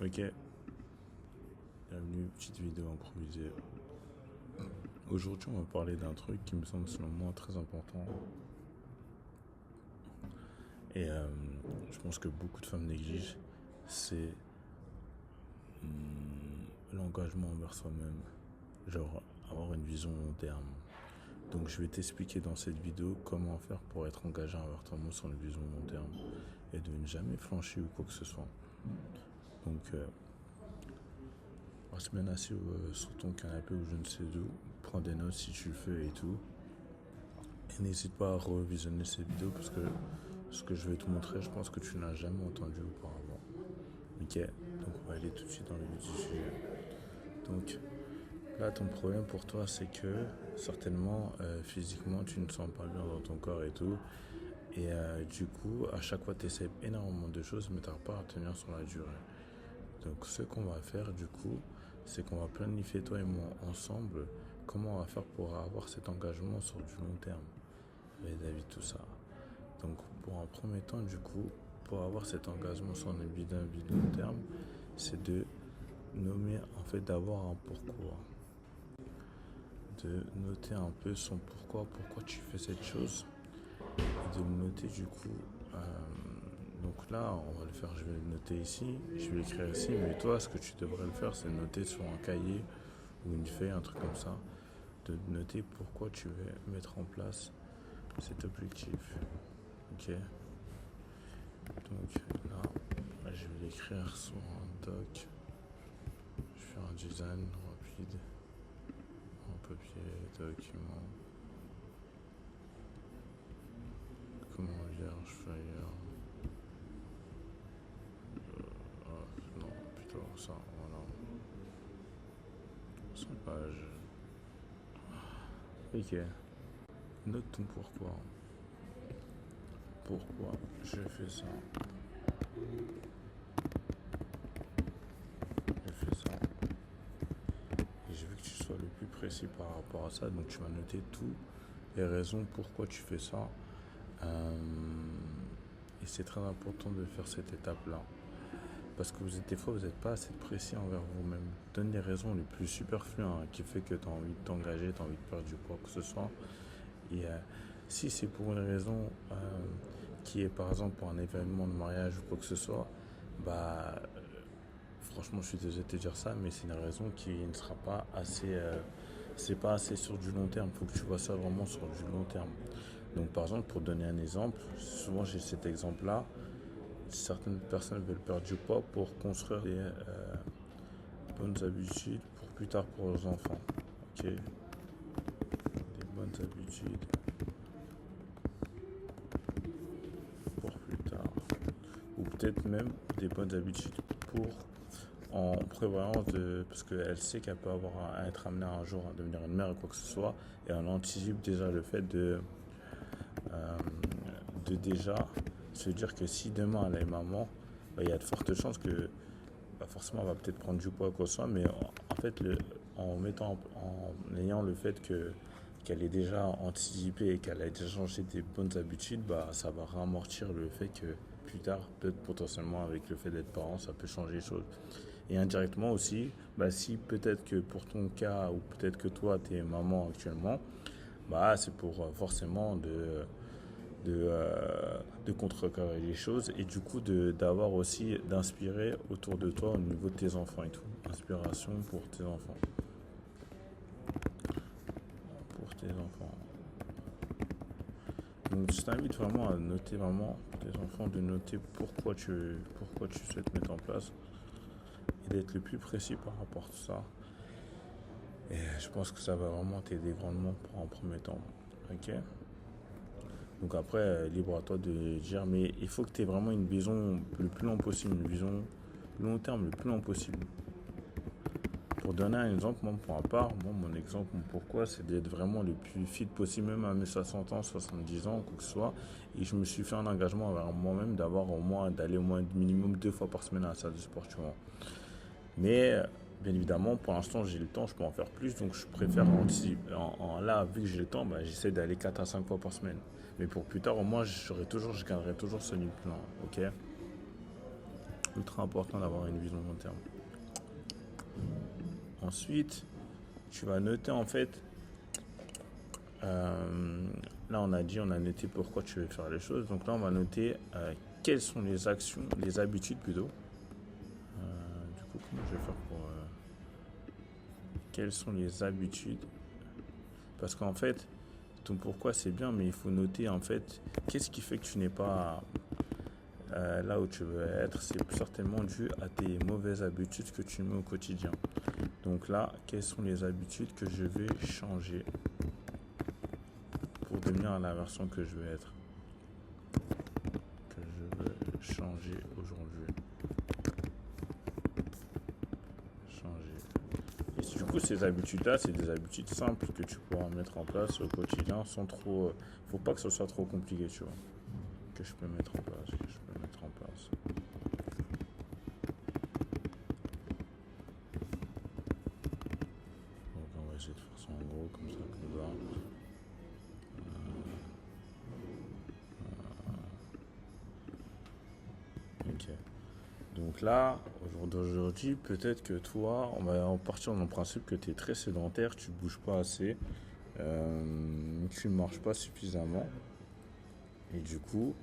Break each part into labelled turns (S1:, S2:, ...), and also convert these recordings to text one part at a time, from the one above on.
S1: Ok, bienvenue, petite vidéo improvisée. Aujourd'hui, on va parler d'un truc qui me semble selon moi très important. Et je pense que beaucoup de femmes négligent, c'est l'engagement envers soi-même. Genre, avoir une vision long terme. Donc je vais t'expliquer dans cette vidéo comment faire pour être engagé envers toi-même sur une vision long terme. Et de ne jamais flancher ou quoi que ce soit. Donc, on va se mettre assis sur ton canapé ou je ne sais où. Prends des notes si tu le fais et tout. Et n'hésite pas à revisionner cette vidéo parce que ce que je vais te montrer, je pense que tu n'as jamais entendu auparavant. Ok, donc on va aller tout de suite dans le vif du sujet. Donc là, ton problème pour toi, c'est que certainement, physiquement, tu ne sens pas bien dans ton corps et tout. Et du coup, à chaque fois, tu essaies énormément de choses, mais tu n'arrives pas à tenir sur la durée. Donc ce qu'on va faire du coup, c'est qu'on va planifier toi et moi ensemble comment on va faire pour avoir cet engagement sur du long terme vis-à-vis de tout ça. Donc pour un premier temps du coup, pour avoir cet engagement sur une vie d'un vie de long terme, c'est de nommer en fait d'avoir un pourquoi. De noter un peu son pourquoi tu fais cette chose et de le noter du coup. Donc là, on va le faire, je vais le noter ici, je vais l'écrire ici, mais toi, ce que tu devrais le faire, c'est noter sur un cahier ou une feuille, un truc comme ça, de noter pourquoi tu veux mettre en place cet objectif. Ok. Donc là, je vais l'écrire sur un doc. Je vais faire un design rapide, en papier, document. Comment vierge, feuille. Non, plutôt ça, voilà. 100 pages. Ok. Note ton pourquoi. Pourquoi je fais ça. Je fais ça. Et je veux que tu sois le plus précis par rapport à ça. Donc tu vas noter toutes les raisons pourquoi tu fais ça. Et c'est très important de faire cette étape-là. Parce que des fois, vous n'êtes pas assez précis envers vous-même. Donne les raisons les plus superflues qui fait que tu as envie de t'engager, tu as envie de perdre du poids, que ce soit. Et si c'est pour une raison qui est par exemple pour un événement de mariage ou quoi que ce soit, bah franchement, je suis désolé de te dire ça, mais c'est une raison qui ne sera pas assez. C'est pas assez sur du long terme. Il faut que tu vois ça vraiment sur du long terme. Donc, par exemple, pour donner un exemple, souvent j'ai cet exemple-là. Certaines personnes veulent perdre du poids pour construire des bonnes habitudes pour plus tard pour leurs enfants. Ok. Des bonnes habitudes pour plus tard. Ou peut-être même des bonnes habitudes pour en prévoyant parce qu'elle sait qu'elle peut avoir à être amenée un jour à devenir une mère ou quoi que ce soit, et on anticipe déjà le fait de déjà se dire que si demain elle est maman, bah, il y a de fortes chances que bah, forcément elle va peut-être prendre du poids quoi que ce soit, mais en fait en ayant le fait qu'elle est déjà anticipé et qu'elle a déjà changé des bonnes habitudes, bah, ça va ramortir le fait que plus tard, peut-être potentiellement avec le fait d'être parent, ça peut changer les choses. Et indirectement aussi, bah, si peut-être que pour ton cas, ou peut-être que toi, tu es maman actuellement, bah, c'est pour forcément de contrecarrer les choses et du coup d'avoir aussi d'inspirer autour de toi au niveau de tes enfants et tout. Inspiration pour tes enfants. Pour tes enfants. Donc je t'invite vraiment à noter vraiment tes enfants, de noter pourquoi tu souhaites mettre en place et d'être le plus précis par rapport à tout ça. Et je pense que ça va vraiment t'aider grandement pour en premier temps. Ok. Donc après, libre à toi de dire, mais il faut que tu aies vraiment une vision le plus long possible, une vision long terme le plus long possible. Pour donner un exemple, moi pour ma part, mon exemple, mon pourquoi, c'est d'être vraiment le plus fit possible, même à mes 60 ans, 70 ans, quoi que ce soit. Et je me suis fait un engagement envers moi-même d'aller au moins minimum 2 fois par semaine à la salle de sport, tu vois. Mais bien évidemment, pour l'instant, j'ai le temps, je peux en faire plus, donc je préfère anticiper. Là, vu que j'ai le temps, bah, j'essaie d'aller 4 à 5 fois par semaine. Mais pour plus tard, au moins, je gagnerai toujours ce nuit plein, ok. ultra important d'avoir une vision long terme. Ensuite, tu vas noter en fait, là on a noté pourquoi tu veux faire les choses. Donc là on va noter quelles sont les actions, les habitudes plutôt. Du coup, comment je vais faire pour... quelles sont les habitudes? Parce qu'en fait, ton pourquoi c'est bien, mais il faut noter en fait, qu'est-ce qui fait que tu n'es pas là où tu veux être. C'est certainement dû à tes mauvaises habitudes que tu mets au quotidien. Donc là, quelles sont les habitudes que je vais changer pour devenir la version que je veux être, que je veux changer aujourd'hui. Et du coup, ces habitudes-là, c'est des habitudes simples que tu pourras mettre en place au quotidien sans trop... faut pas que ce soit trop compliqué, tu vois. Que je peux mettre en place. Donc on va essayer de faire ça en gros, comme ça. Ok. Donc là, aujourd'hui, peut-être que toi, on va en partir dans le principe que tu es très sédentaire, tu bouges pas assez, tu ne marches pas suffisamment. Et du coup,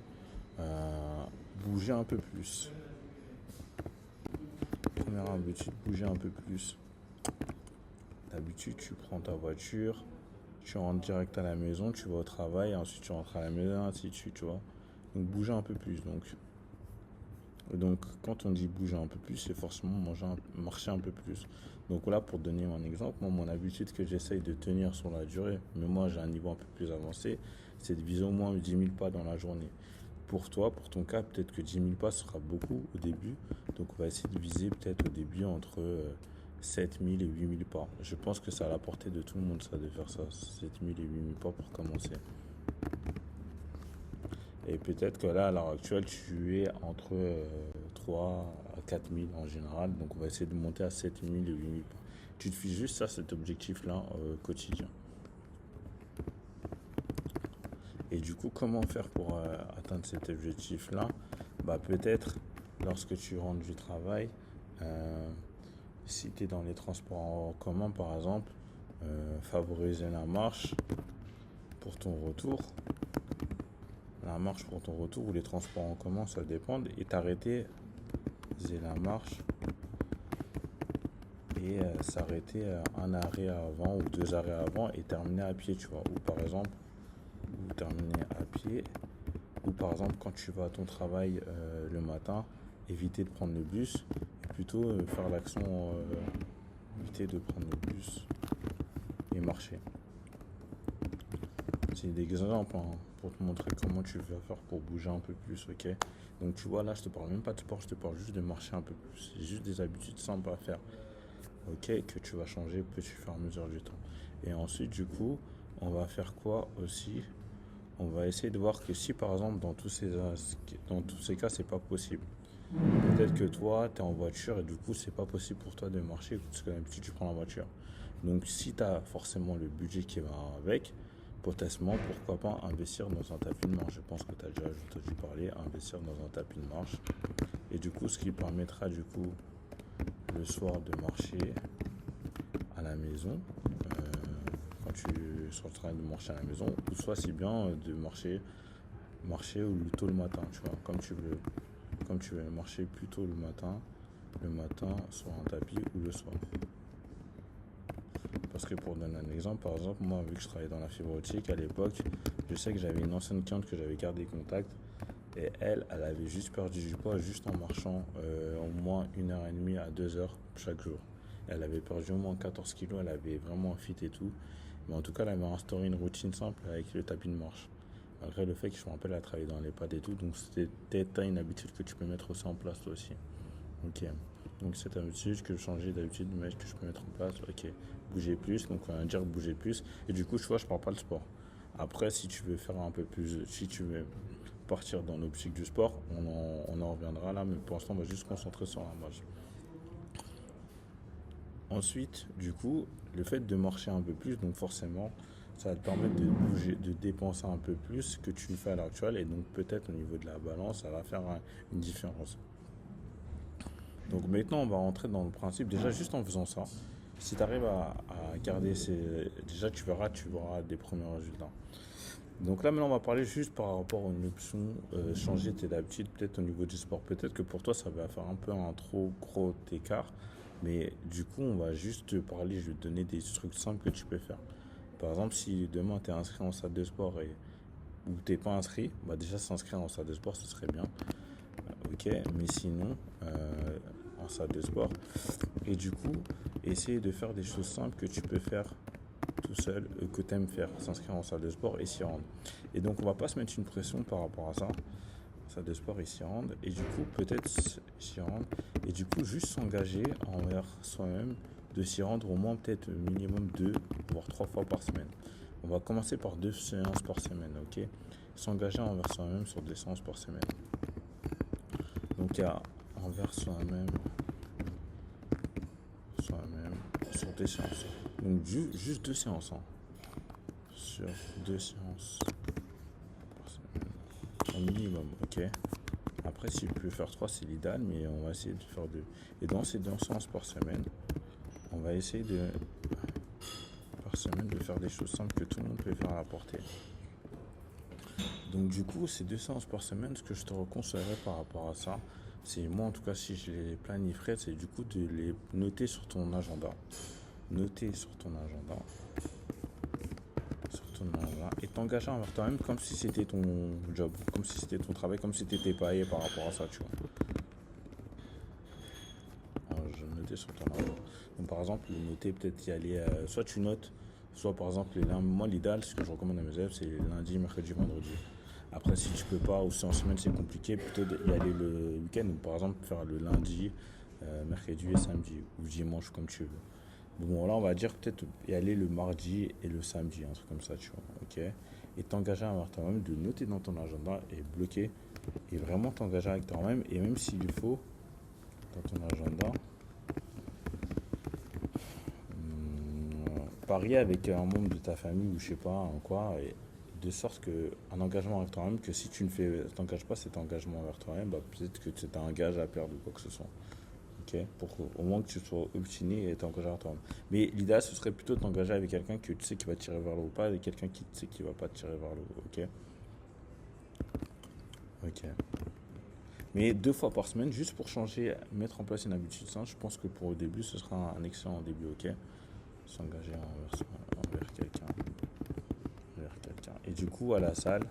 S1: bouger un peu plus. Première habitude, bouger un peu plus. D'habitude, tu prends ta voiture, tu rentres direct à la maison, tu vas au travail, ensuite tu rentres à la maison, ainsi de suite, tu vois. Donc bouger un peu plus. Donc quand on dit bouger un peu plus, c'est forcément marcher un peu plus. Donc là, pour donner un exemple, moi, mon habitude que j'essaye de tenir sur la durée, mais moi j'ai un niveau un peu plus avancé, c'est de viser au moins 10 000 pas dans la journée. Pour toi, pour ton cas, peut-être que 10 000 pas sera beaucoup au début. Donc on va essayer de viser peut-être au début entre 7 000 et 8 000 pas. Je pense que c'est à la portée de tout le monde ça de faire ça, 7 000 et 8 000 pas pour commencer. Et peut-être que là, à l'heure actuelle, tu es entre 3 à 4 000 en général. Donc on va essayer de monter à 7 000 et 8 000 pas. Tu te fixes juste ça, cet objectif-là quotidien. Et du coup, comment faire pour atteindre cet objectif-là? Bah, peut-être lorsque tu rentres du travail, si tu es dans les transports en commun par exemple, favoriser la marche pour ton retour. La marche pour ton retour ou les transports en commun, ça dépend. Et t'arrêter, viser la marche et s'arrêter un arrêt avant ou 2 arrêts avant et terminer à pied, tu vois. Ou par exemple, ou terminer à pied. Ou par exemple, quand tu vas à ton travail le matin, éviter de prendre le bus et plutôt faire l'action, éviter de prendre le bus et marcher. C'est des exemples hein, pour te montrer comment tu vas faire pour bouger un peu plus, ok? Donc tu vois, là, je te parle même pas de sport, je te parle juste de marcher un peu plus. C'est juste des habitudes simples à faire, ok? Que tu vas changer petit fur et à mesure du temps. Et ensuite, du coup, on va faire quoi aussi? On va essayer de voir que si par exemple dans tous ces cas c'est pas possible. Peut-être que toi tu es en voiture et du coup c'est pas possible pour toi de marcher parce que d'habitude tu prends la voiture. Donc si tu as forcément le budget qui va avec, potentiellement pourquoi pas investir dans un tapis de marche. Je pense que tu as déjà entendu parler, investir dans un tapis de marche. Et du coup ce qui permettra du coup le soir de marcher à la maison. Quand tu es en train de marcher à la maison, ou soit c'est bien de marcher ou tôt le matin, tu vois, comme tu veux marcher plus tôt le matin sur un tapis ou le soir. Parce que pour donner un exemple, par exemple, moi vu que je travaillais dans la fibre optique à l'époque, je sais que j'avais une ancienne cliente que j'avais gardé contact et elle avait juste perdu du poids juste en marchant au moins 1h30 à 2h chaque jour. Elle avait perdu au moins 14 kilos, elle avait vraiment un fit et tout. Mais en tout cas, elle avait instauré une routine simple avec le tapis de marche. Malgré le fait que je me rappelle, elle travaillait dans les pads et tout. Donc, c'était une habitude que tu peux mettre aussi en place toi aussi. Ok. Donc, cette habitude que je changeais d'habitude, mais que je peux mettre en place. Ok. Bouger plus. Donc, on va dire bouger plus. Et du coup, tu vois, je parle pas de sport. Après, si tu veux faire un peu plus, si tu veux partir dans l'optique du sport, on en reviendra là. Mais pour l'instant, on va juste se concentrer sur la marche. Ensuite, du coup, le fait de marcher un peu plus, donc forcément, ça va te permettre de bouger, de dépenser un peu plus que tu le fais à l'heure actuelle. Et donc, peut-être au niveau de la balance, ça va faire une différence. Donc maintenant, on va rentrer dans le principe, déjà juste en faisant ça, si tu arrives à garder ces... Déjà, tu verras des premiers résultats. Donc là, maintenant, on va parler juste par rapport à une option, changer tes habitudes, peut-être au niveau du sport. Peut-être que pour toi, ça va faire un peu un trop gros écart. Mais du coup, on va juste te parler, je vais te donner des trucs simples que tu peux faire. Par exemple, si demain tu es inscrit en salle de sport ou tu n'es pas inscrit, bah déjà s'inscrire en salle de sport, ce serait bien. Ok, mais sinon, en salle de sport. Et du coup, essayer de faire des choses simples que tu peux faire tout seul, que tu aimes faire, s'inscrire en salle de sport et s'y rendre. Et donc, on va pas se mettre une pression par rapport à ça. Salle de sport et s'y rendre. Et du coup, peut-être s'y rendre. Et du coup, juste s'engager envers soi-même de s'y rendre au moins peut-être minimum 2, voire 3 fois par semaine. On va commencer par 2 séances par semaine, ok? S'engager envers soi-même sur 2 séances par semaine. Donc, il y a envers soi-même sur 2 séances. Donc, juste 2 séances, hein. Sur 2 séances par semaine. Au minimum, ok? Après, si tu peux faire 3, c'est l'idéal, mais on va essayer de faire 2. Et dans ces 2 séances par semaine, on va essayer par semaine de faire des choses simples que tout le monde peut faire à la portée. Donc du coup, ces 2 séances par semaine, ce que je te reconseillerais par rapport à ça, c'est moi en tout cas si je les planifierais, c'est du coup de les noter sur ton agenda. Noter sur ton agenda. Et t'engager envers toi-même comme si c'était ton job, comme si c'était ton travail, comme si tu étais payé par rapport à ça, tu vois. Alors, je vais noter sur ton agenda. Donc par exemple, noter peut-être y aller, soit tu notes, soit par exemple, moi l'idéal, ce que je recommande à mes élèves, c'est lundi, mercredi, vendredi. Après, si tu peux pas, ou si en semaine c'est compliqué, plutôt y aller le week-end, ou par exemple faire le lundi, mercredi et samedi, ou dimanche, comme tu veux. Bon, là, on va dire peut-être y aller le mardi et le samedi, un truc comme ça, tu vois, ok? Et t'engager avec toi-même, de noter dans ton agenda et bloquer, et vraiment t'engager avec toi-même, et même s'il faut, dans ton agenda, parier avec un membre de ta famille ou je sais pas, en quoi, et de sorte que un engagement avec toi-même, que si tu ne t'engages pas cet engagement envers toi-même, bah, peut-être que tu as un gage à perdre ou quoi que ce soit. Ok, pour au moins que tu sois obstiné et t'engager à toi-même. Mais l'idéal, ce serait plutôt de t'engager avec quelqu'un que tu sais qui va te tirer vers le haut, pas avec quelqu'un qui tu sais qui va pas te tirer vers le haut. Ok. Ok. Mais 2 fois par semaine, juste pour changer, mettre en place une habitude simple, je pense que pour le début, ce sera un excellent début. Ok. S'engager envers quelqu'un. Envers quelqu'un. Et du coup, à la salle,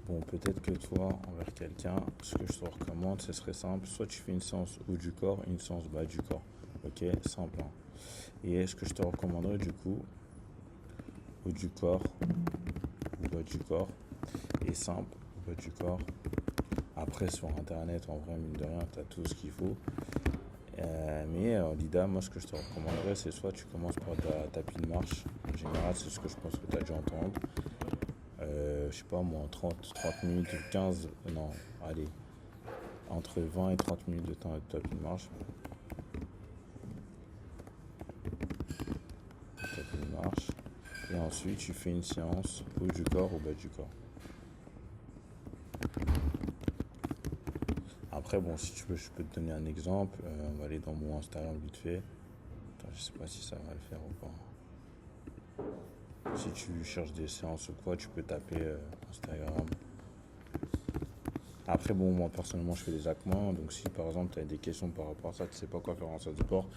S1: bon, peut-être que toi, envers quelqu'un, ce que je te recommande, ce serait simple. Soit tu fais une séance haut du corps et une séance bas du corps. Ok, simple, hein. Et ce que je te recommanderais du coup, haut du corps ou bas du corps, et simple, bas du corps. Après, sur internet, en vrai, mine de rien, tu as tout ce qu'il faut. Mais l'idée, moi, ce que je te recommanderais, c'est soit tu commences par ta tapis de marche. En général, c'est ce que je pense que tu as dû entendre. Je sais pas moi, 30 minutes, 15, non, allez, entre 20 et 30 minutes de temps de tapis de marche. Tapis de marche. Et ensuite, tu fais une séance haut du corps ou bas du corps. Après, bon, si tu veux, je peux te donner un exemple. On va aller dans mon Instagram vite fait. Attends, je sais pas si ça va le faire ou pas. Si tu cherches des séances ou quoi, tu peux taper Instagram. Après, bon, moi personnellement, je fais des acquements. Donc, si par exemple, tu as des questions par rapport à ça, tu sais pas quoi faire en salle de sport,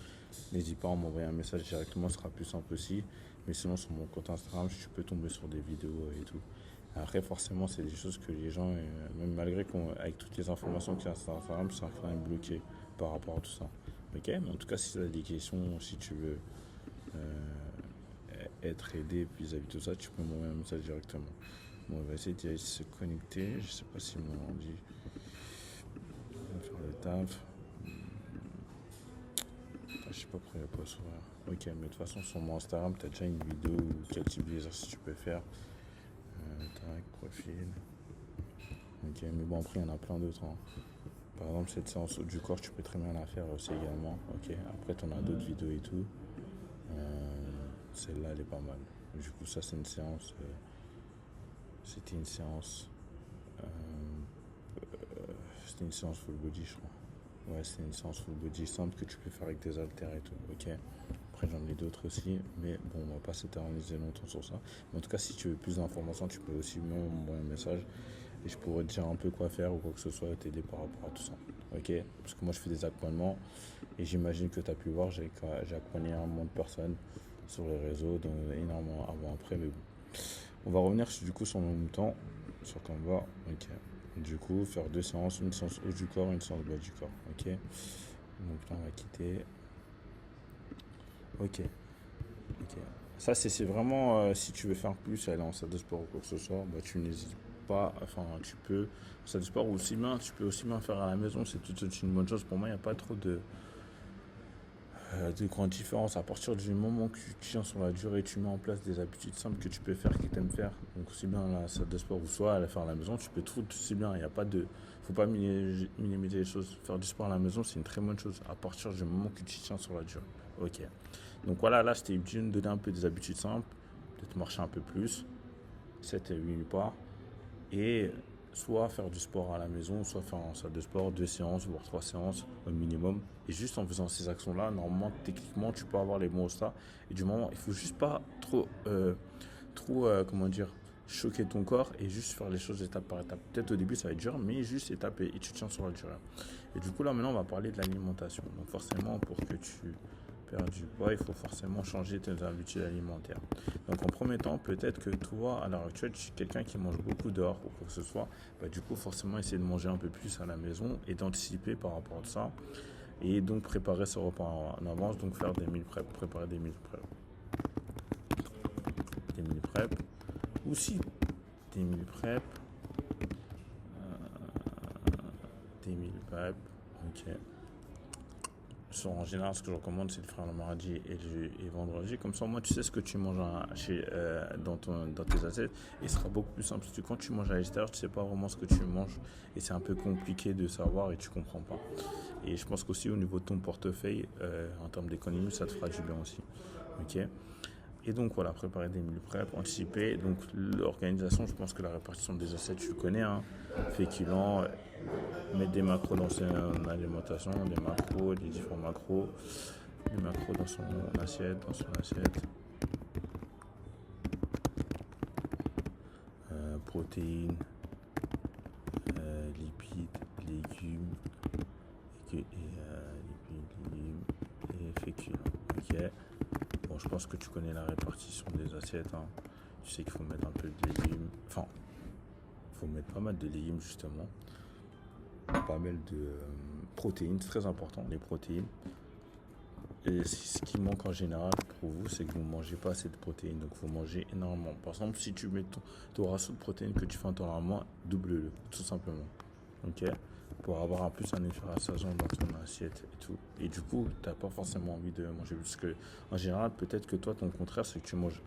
S1: n'hésite pas à m'envoyer un message directement, ce sera plus simple aussi. Mais sinon, sur mon compte Instagram, tu peux tomber sur des vidéos et tout. Après, forcément, c'est des choses que les gens, même malgré qu'avec toutes les informations qu'il y a sur Instagram, ça quand même bloqué par rapport à tout ça. Ok, mais en tout cas, si tu as des questions, si tu veux être aidé vis-à-vis de tout ça, tu peux m'envoyer un message directement. Bon, on va essayer de se connecter. Je sais pas si mon ordi va faire le taf. Je sais pas pourquoi il n'y a pas sourire. Ok, mais de toute façon, sur mon Instagram, tu as déjà une vidéo ou quel type d'exercice tu peux faire. Tac, profil. Ok, mais bon, après, il y en a plein d'autres, hein. Par exemple, cette séance du corps, tu peux très bien la faire aussi également. Ok, après, tu en as d'autres vidéos et tout. Celle-là, elle est pas mal. Du coup, ça, c'est une séance. C'était une séance. C'était une séance full body, je crois. Ouais, c'est une séance full body simple que tu peux faire avec des haltères et tout, ok. Après, j'en ai d'autres aussi, mais bon, on va pas s'éterniser longtemps sur ça. Mais en tout cas, si tu veux plus d'informations, tu peux aussi m'envoyer un message et je pourrais te dire un peu quoi faire ou quoi que ce soit et t'aider par rapport à tout ça, ok. Parce que moi, je fais des accompagnements et j'imagine que tu as pu voir, j'ai accompagné un nombre de personnes sur les réseaux, donc énormément avant, après, mais bon. On va revenir du coup sur mon temps, sur Canva, ok. Du coup, faire deux séances, une séance haut du corps, une séance bas du corps, ok. Donc là, on va quitter. Ok, ok. Ça, c'est vraiment, si tu veux faire plus, aller en salle de sport ou quoi que ce soit, bah, tu n'hésites pas, enfin, tu peux, en salle de sport aussi bien, tu peux aussi bien faire à la maison, c'est tout une bonne chose. Pour moi, il n'y a pas trop de grandes différences. À partir du moment que tu tiens sur la durée, tu mets en place des habitudes simples que tu peux faire, que tu aimes faire. Donc aussi bien la salle de sport ou soit à la faire à la maison, tu peux tout aussi bien. Il n'y a pas de, faut pas minimiser les choses. Faire du sport à la maison, c'est une très bonne chose. À partir du moment que tu tiens sur la durée. Ok. Donc voilà, là, je t'ai donné un peu des habitudes simples. Peut-être marcher un peu plus, 7 et 8 pas. Et soit faire du sport à la maison, soit faire en salle de sport, 2 séances, voire 3 séances au minimum. Et juste en faisant ces actions-là, normalement, techniquement, tu peux avoir les bons résultats. Et du moment, il faut juste pas comment dire, choquer ton corps et juste faire les choses étape par étape. Peut-être au début, ça va être dur, mais juste étape et tu tiens sur la durée. Et du coup, là, maintenant, on va parler de l'alimentation. Donc forcément, pour que tu perds du poids, il faut forcément changer tes habitudes alimentaires. Donc en premier temps, peut-être que toi, à l'heure actuelle, tu es quelqu'un qui mange beaucoup dehors ou quoi que ce soit. Bah, du coup, forcément, essayer de manger un peu plus à la maison et d'anticiper par rapport à ça. Et donc préparer ce repas en avance, donc faire des meal prep, préparer des meal prep. Des meal prep. Ou si des meal prep, des meal prep, ok. En général, ce que je recommande, c'est de faire le mardi et vendredi. Comme ça, moi, tu sais ce que tu manges dans tes assiettes. Et ce sera beaucoup plus simple. Parce que quand tu manges à l'extérieur, tu ne sais pas vraiment ce que tu manges. Et c'est un peu compliqué de savoir et tu ne comprends pas. Et je pense qu'aussi, au niveau de ton portefeuille, en termes d'économie, ça te fera du bien aussi. Ok. Et donc voilà, préparer des meal prep, anticiper. Donc l'organisation, je pense que la répartition des assiettes, tu le connais, hein. Féculents, mettre des macros dans son alimentation, des macros, des différents macros, des macros dans son assiette, protéines, lipides, légumes, légumes et féculents. Ok. Bon, je pense que tu connais la répartition des assiettes, hein. Tu sais qu'il faut mettre un peu de légumes, enfin, il faut mettre pas mal de légumes justement, pas mal de protéines, c'est très important, les protéines. Et ce qui manque en général pour vous, c'est que vous ne mangez pas assez de protéines. Donc, il faut manger énormément. Par exemple, si tu mets ton ratio de protéines que tu fais en temps normal, double-le, tout simplement. Ok. Pour avoir plus un effet rassasiant dans ton assiette et tout. Et du coup, tu n'as pas forcément envie de manger. Parce que, en général, peut-être que toi, ton contraire, c'est que tu manges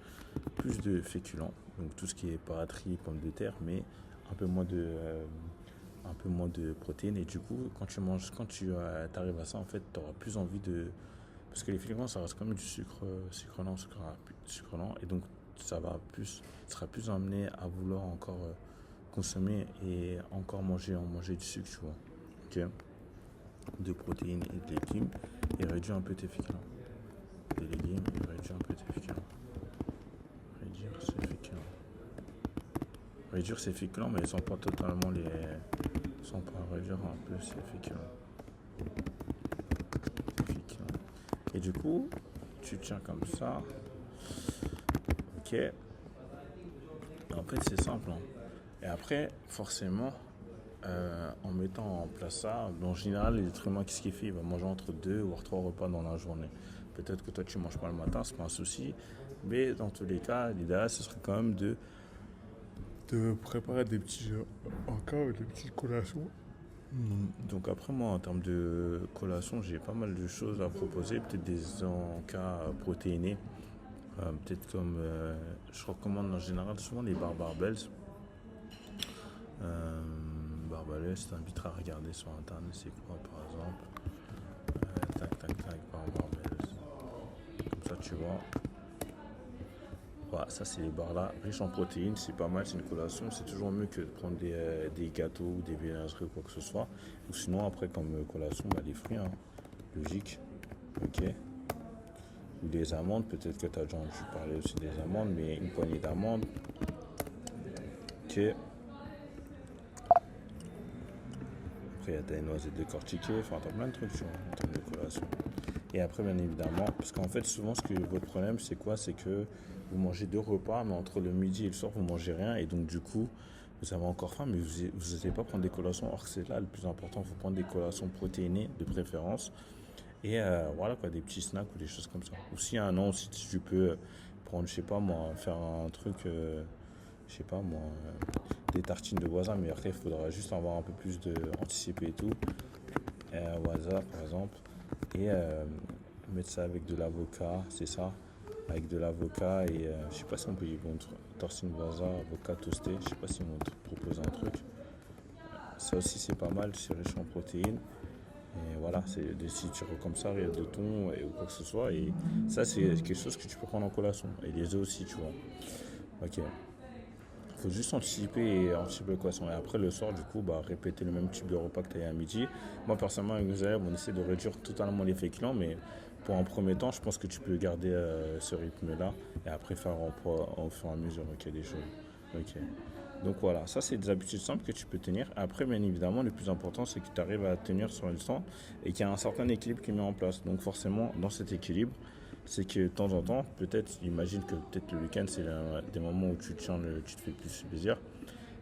S1: plus de féculents. Donc, tout ce qui est paratrier, pommes de terre, mais un peu moins de protéines. Et du coup, quand tu arrives à ça, en fait, tu auras plus envie de. Parce que les féculents, ça reste quand même du sucre lent. Et donc, ça sera plus amené à vouloir encore consommer et encore manger du sucre, tu vois. Ok. De protéines et de légumes. Et réduire un peu tes féculents. Des légumes et réduire un peu tes féculents. Réduire ses féculents, mais sans pas totalement sans pas réduire un peu ses féculents. Et du coup, tu tiens comme ça. Ok. En fait, c'est simple, hein. Et après, forcément, en mettant en place ça, en général, l'être humain, qu'est-ce qu'il fait? Il va manger entre 2 ou 3 repas dans la journée. Peut-être que toi, tu ne manges pas le matin, c'est pas un souci. Mais dans tous les cas, l'idéal, ce serait quand même de préparer des petits des petites collations. Donc après moi en termes de collation j'ai pas mal de choses à proposer, peut-être des encas protéinés, peut-être comme je recommande en général souvent les barres Barbells. Barbells, je t'invite à regarder sur internet c'est quoi par exemple. Tac barres Barbells. Comme ça tu vois. Bah, ça, c'est les barres là, riches en protéines, c'est pas mal, c'est une collation. C'est toujours mieux que de prendre des gâteaux ou des viennoiseries ou quoi que ce soit. Ou sinon, après, comme collation, bah, les fruits, hein, logique. Ok. Ou des amandes, peut-être que tu as déjà entendu parler aussi des amandes, mais une poignée d'amandes. Ok. Après, il y a des noisettes décortiquées, enfin, t'as plein de trucs, tu vois, en termes de collation. Et après, bien évidemment, parce qu'en fait, souvent, votre problème, c'est quoi? C'est que vous mangez 2 repas, mais entre le midi et le soir, vous mangez rien. Et donc, du coup, vous avez encore faim, mais vous n'osez pas prendre des collations. Or, c'est là le plus important. Il faut prendre des collations protéinées, de préférence. Et voilà, quoi, des petits snacks ou des choses comme ça. Ou si un an, si tu peux prendre, je sais pas moi, faire un truc, je sais pas moi, des tartines de voisins, mais après, il faudra juste avoir un peu plus de anticipé et tout. Au hasard, par exemple. Et mettre ça avec de l'avocat, c'est ça. Avec de l'avocat et je sais pas si on peut y vont tortine voisin, avocat toasté, je sais pas si on te propose un truc. Ça aussi c'est pas mal, c'est riche en protéines. Et voilà, c'est des situres comme ça, il y a de thon ou quoi que ce soit. Et ça c'est quelque chose que tu peux prendre en collation. Et les œufs aussi, tu vois. Ok. Faut juste anticiper le collation. Et après le soir, du coup, bah, répéter le même type de repas que tu as eu à midi. Moi personnellement avec mes élèves, on essaie de réduire totalement les féculents, mais pour un premier temps, je pense que tu peux garder ce rythme-là et après faire au fur et à mesure des choses. Ok. Donc voilà, ça c'est des habitudes simples que tu peux tenir. Après, bien évidemment, le plus important, c'est que tu arrives à tenir sur le temps et qu'il y a un certain équilibre qui est mis en place. Donc forcément, dans cet équilibre, c'est que de temps en temps, peut-être, imagine que peut-être le week-end, c'est des moments où tu te fais plus plaisir.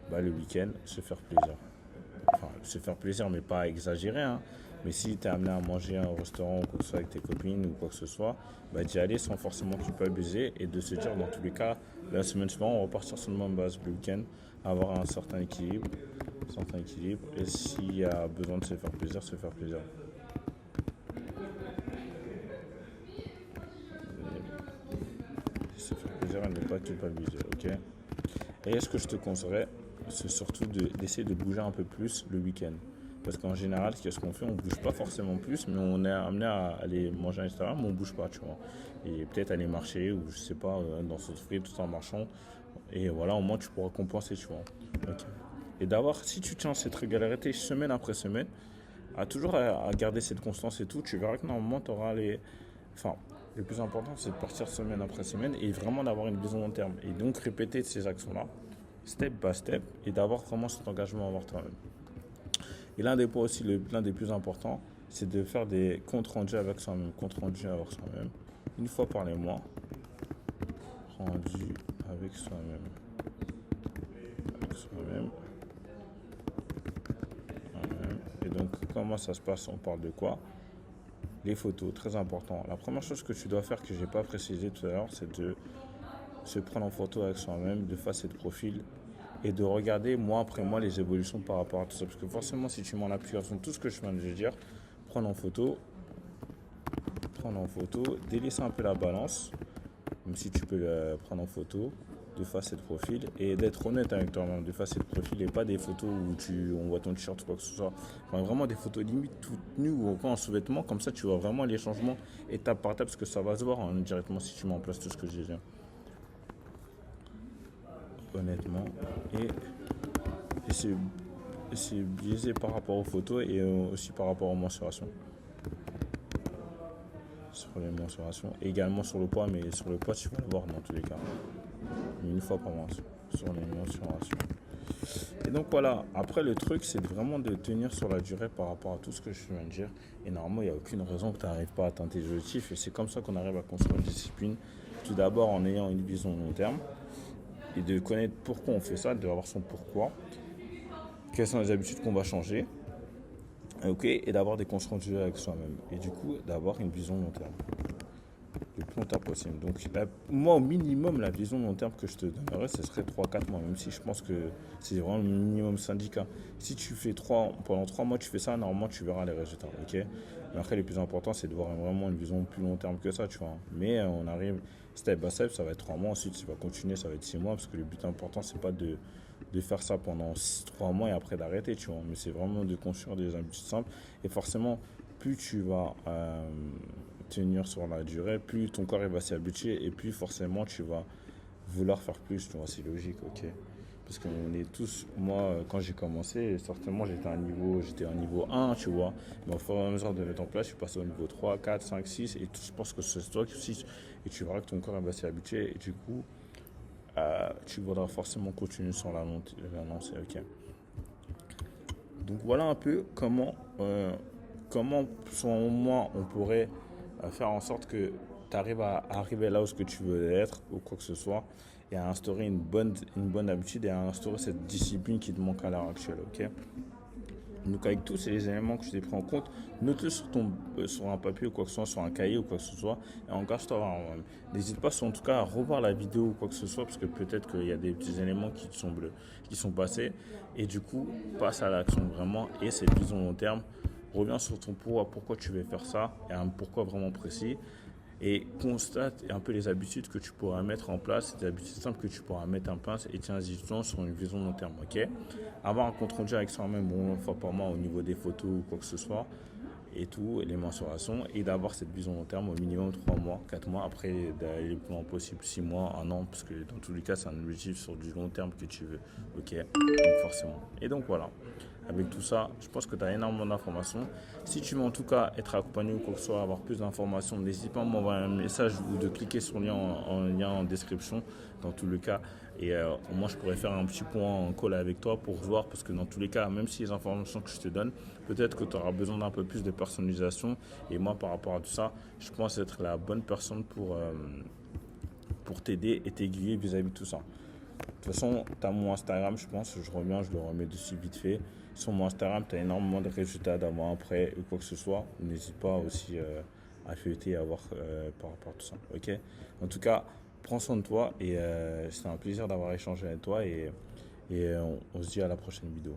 S1: Bah, le week-end, se faire plaisir. Enfin, se faire plaisir, mais pas exagérer, hein. Mais si tu es amené à manger au restaurant ou quoi que ce soit avec tes copines ou quoi que ce soit, bah, d'y aller sans forcément culpabiliser et de se dire, dans tous les cas, la semaine suivante, on va repartir sur le même base le week-end, avoir un certain équilibre. Et s'il y a besoin de se faire plaisir, se faire plaisir. Se faire plaisir et ne pas culpabiliser, ok? Et ce que je te conseillerais, c'est surtout d'essayer de bouger un peu plus le week-end. Parce qu'en général, qu'est-ce qu'on fait? On bouge pas forcément plus, mais on est amené à aller manger à l'extérieur, mais on bouge pas, tu vois. Et peut-être aller marcher, ou je sais pas, dans ce fruit tout en marchant. Et voilà, au moins tu pourras compenser, tu vois. Ok. Et d'avoir, si tu tiens cette régularité semaine après semaine, à garder cette constance et tout, tu verras que normalement tu auras les. Enfin, le plus important, c'est de partir semaine après semaine et vraiment d'avoir une vision long terme. Et donc répéter ces actions-là, step by step, et d'avoir vraiment cet engagement envers toi-même. Et l'un des points aussi, l'un des plus importants, c'est de faire des comptes rendus avec soi-même. Comptes rendus avec soi-même. Une fois par les mois, rendu avec soi-même. Avec soi-même. Et donc, comment ça se passe? On parle de quoi? Les photos, très important. La première chose que tu dois faire, que je n'ai pas précisé tout à l'heure, c'est de se prendre en photo avec soi-même, de face et de profil, et de regarder mois après mois les évolutions par rapport à tout ça. Parce que forcément, si tu m'en appuies sur tout ce que je viens de dire, prendre en photo, délaisser un peu la balance, même si tu peux le prendre en photo, de face et de profil, et d'être honnête avec toi-même, de face et de profil, et pas des photos où on voit ton t-shirt ou quoi que ce soit. Enfin, vraiment des photos limite toutes nues ou encore en sous-vêtements, comme ça tu vois vraiment les changements étape par étape, parce que ça va se voir directement si tu mets en place tout ce que j'ai dit. Honnêtement. Et c'est biaisé par rapport aux photos et aussi par rapport aux mensurations. Sur les mensurations, également sur le poids, mais sur le poids tu vas le voir dans tous les cas. Une fois par mois sur les mensurations. Et donc voilà, après le truc c'est vraiment de tenir sur la durée par rapport à tout ce que je viens de dire. Et normalement il n'y a aucune raison que tu n'arrives pas à atteindre tes objectifs. Et c'est comme ça qu'on arrive à construire une discipline. Tout d'abord en ayant une vision long terme. Et de connaître pourquoi on fait ça, de avoir son pourquoi. Quelles sont les habitudes qu'on va changer. Et d'avoir des comptes rendus avec soi-même. Et du coup d'avoir une vision long terme. Le plus longtemps possible. Donc, moi, au minimum, la vision long terme que je te donnerais, ce serait 3-4 mois, même si je pense que c'est vraiment le minimum syndicat. Si tu fais pendant 3 mois, tu fais ça, normalement, tu verras les résultats. Ok. Mais après, le plus important, c'est de voir vraiment une vision plus long terme que ça, tu vois. Mais on arrive step by step, ça va être 3 mois, ensuite, ça va continuer, ça va être 6 mois, parce que le but important, c'est pas de faire ça pendant 3 mois et après d'arrêter, tu vois. Mais c'est vraiment de construire des habitudes simples. Et forcément, plus tu vas tenir sur la durée, plus ton corps il va s'y habituer et plus forcément tu vas vouloir faire plus, tu vois, c'est logique, ok. Parce qu'on est tous, moi, quand j'ai commencé, certainement j'étais à un niveau 1, tu vois. Mais au fur et à mesure de mettre en place, je suis passé au niveau 3, 4, 5, 6. Et je pense que c'est toi qui aussi. Et tu verras que ton corps va s'y habituer. Et du coup, tu voudras forcément continuer sur la lancée, ok. Donc voilà un peu comment selon moi, on pourrait faire en sorte que tu arrives à arriver là où ce que tu veux être ou quoi que ce soit et à instaurer une bonne habitude et à instaurer cette discipline qui te manque à l'heure actuelle, ok? Donc avec tous ces éléments que je t'ai pris en compte, note-le sur un papier ou quoi que ce soit, sur un cahier ou quoi que ce soit, et engage-toi à moi-même. N'hésite pas en tout cas à revoir la vidéo ou quoi que ce soit, parce que peut-être qu'il y a des petits éléments qui sont passés, et du coup, passe à l'action vraiment, et c'est vision long terme. Reviens sur ton pourquoi tu veux faire ça, et un pourquoi vraiment précis, et constate un peu les habitudes que tu pourras mettre en place, des habitudes simples que tu pourras mettre en place et tiens-y sur une vision long terme, ok? Avoir un compte rendu avec soi-même une fois par mois au niveau des photos ou quoi que ce soit et tout, et les mensurations, et d'avoir cette vision long terme au minimum 3 mois, 4 mois, après d'aller le plus loin possible, 6 mois, 1 an, parce que dans tous les cas, c'est un objectif sur du long terme que tu veux, ok? Donc forcément. Et donc voilà. Avec tout ça, je pense que tu as énormément d'informations. Si tu veux en tout cas être accompagné ou quoi que ce soit, avoir plus d'informations, n'hésite pas à m'envoyer un message ou de cliquer sur le lien en description dans tous les cas. Et au moins, je pourrais faire un petit point en call avec toi pour voir, parce que dans tous les cas, même si les informations que je te donne, peut-être que tu auras besoin d'un peu plus de personnalisation. Et moi, par rapport à tout ça, je pense être la bonne personne pour t'aider et t'aiguiller vis-à-vis de tout ça. De toute façon, tu as mon Instagram, je pense, je reviens, je le remets dessus vite fait. Sur mon Instagram, tu as énormément de résultats d'avant, après ou quoi que ce soit. N'hésite pas aussi à feuilleter et à voir par rapport à tout ça. Ok. En tout cas, prends soin de toi et c'était un plaisir d'avoir échangé avec toi et on se dit à la prochaine vidéo.